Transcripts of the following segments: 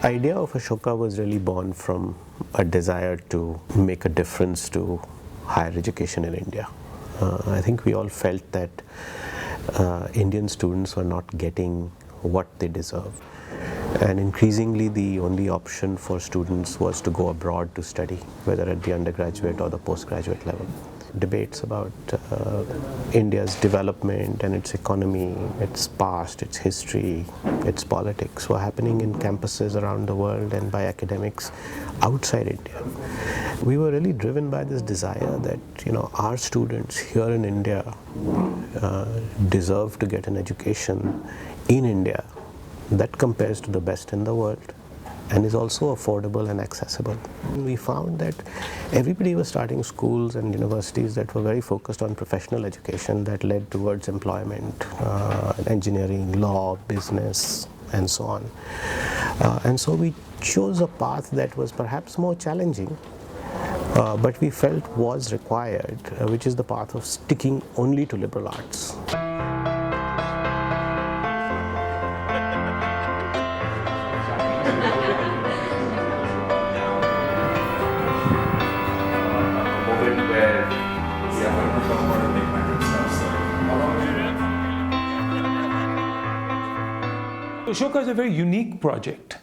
idea of Ashoka was really born from a desire to make a difference to higher education in India. I think we all felt that Indian students were not getting what they deserve. And increasingly the only option for students was to go abroad to study, whether at the undergraduate or the postgraduate level. Debates about India's development and its economy, its past, its history, its politics were happening in campuses around the world and by academics outside India. We were really driven by this desire that our students here in India deserve to get an education in India that compares to the best in the world and is also affordable and accessible. We found that everybody was starting schools and universities that were very focused on professional education that led towards employment, engineering, law, business, and so on. And so we chose a path that was perhaps more challenging, but we felt was required, which is the path of sticking only to liberal arts. Ashoka is a very unique project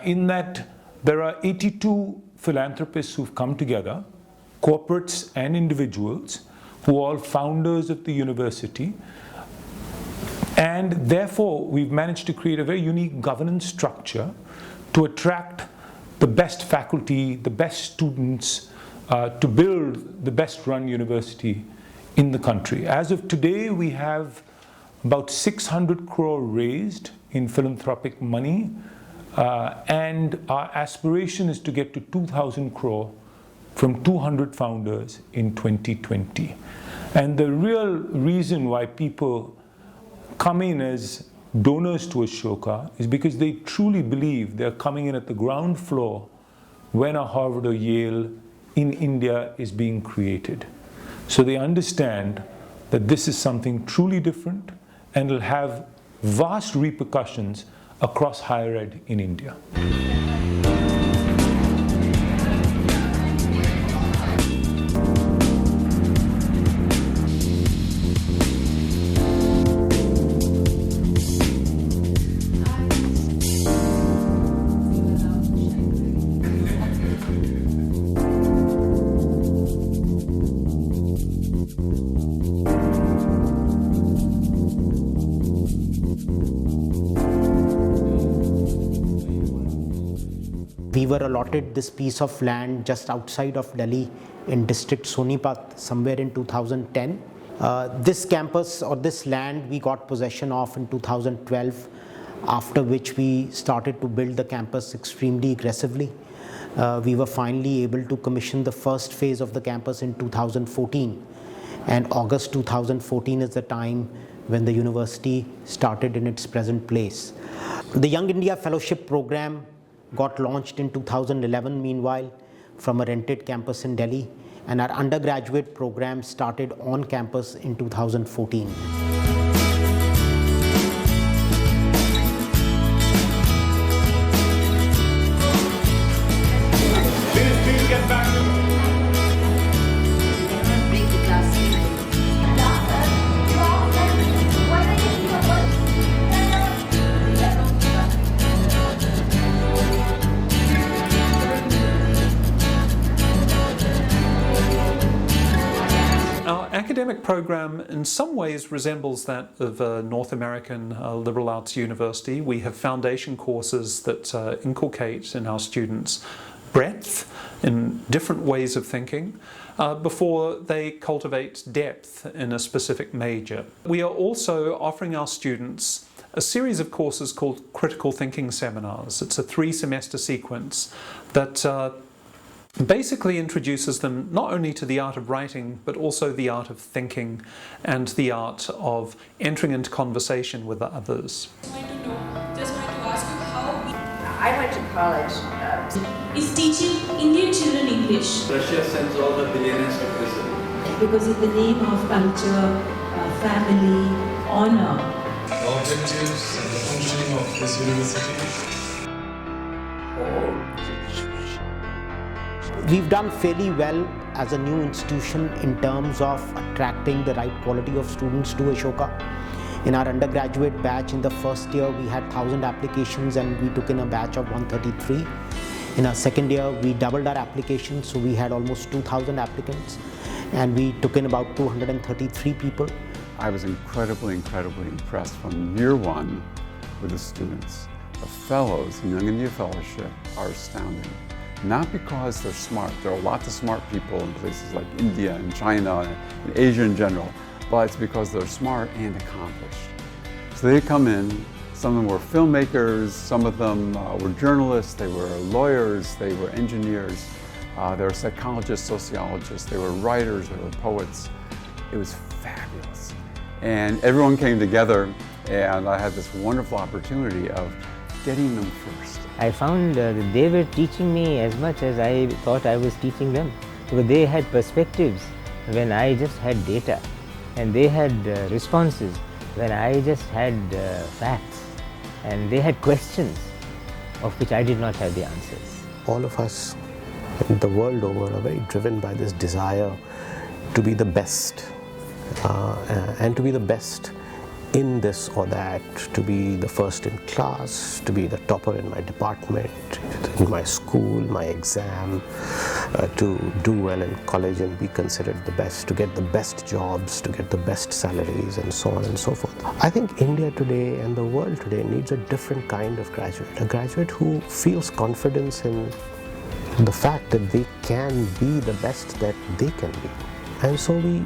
in that there are 82 philanthropists who've come together, corporates and individuals, who are all founders of the university. And therefore, we've managed to create a very unique governance structure to attract the best faculty, the best students, to build the best run university in the country. As of today, we have about 600 crore raised in philanthropic money, and our aspiration is to get to 2,000 crore from 200 founders in 2020. And the real reason why people come in as donors to Ashoka is because they truly believe they're coming in at the ground floor when a Harvard or Yale in India is being created. So they understand that this is something truly different and will have vast repercussions across higher ed in India. We were allotted this piece of land just outside of Delhi in district Sonipat somewhere in 2010. This campus or this land we got possession of in 2012, after which we started to build the campus extremely aggressively. We were finally able to commission the first phase of the campus in 2014, and August 2014 is the time when the university started in its present place. The Young India Fellowship Program got launched in 2011 meanwhile from a rented campus in Delhi, and our undergraduate program started on campus in 2014. Please get back. Academic program in some ways resembles that of a North American liberal arts university. We have foundation courses that inculcate in our students breadth in different ways of thinking before they cultivate depth in a specific major. We are also offering our students a series of courses called critical thinking seminars. It's a 3-semester sequence that basically introduces them not only to the art of writing, but also the art of thinking and the art of entering into conversation with others. Just wanted to ask you how I went to college. is teaching Indian children English? Russia sends all the billionaires to prison. Because in the name of culture, family, honor. The objectives and the functioning of this university. We've done fairly well as a new institution in terms of attracting the right quality of students to Ashoka. In our undergraduate batch in the first year, we had 1,000 applications and we took in a batch of 133. In our second year, we doubled our applications, so we had almost 2,000 applicants and we took in about 233 people. I was incredibly impressed from year one with the students. The fellows in Young India Fellowship are astounding. Not because they're smart. There are lots of smart people in places like India and China and Asia in general, but it's because they're smart and accomplished. So they come in, some of them were filmmakers, some of them were journalists, they were lawyers, they were engineers, they were psychologists, sociologists, they were writers, they were poets. It was fabulous. And everyone came together and I had this wonderful opportunity of getting them first. I found that they were teaching me as much as I thought I was teaching them, because they had perspectives when I just had data, and they had responses when I just had facts, and they had questions of which I did not have the answers. All of us the world over are very driven by this desire to be the best and to be the best in this or that, to be the first in class, to be the topper in my department, in my school, my exam, to do well in college and be considered the best, to get the best jobs, to get the best salaries, and so on and so forth. I think India today and the world today needs a different kind of graduate, a graduate who feels confidence in the fact that they can be the best that they can be. And so we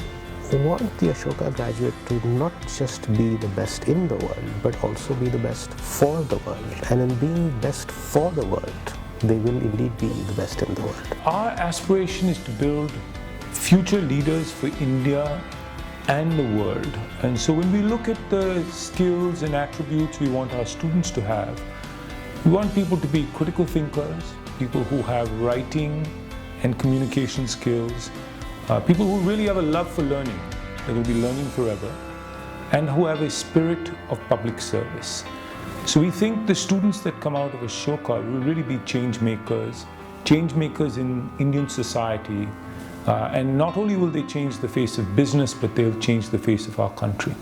want the Ashoka graduate to not just be the best in the world, but also be the best for the world. And in being best for the world, they will indeed be the best in the world. Our aspiration is to build future leaders for India and the world. And so when we look at the skills and attributes we want our students to have, we want people to be critical thinkers, people who have writing and communication skills, people who really have a love for learning, they will be learning forever, and who have a spirit of public service. So we think the students that come out of Ashoka will really be change makers in Indian society, and not only will they change the face of business, but they'll change the face of our country.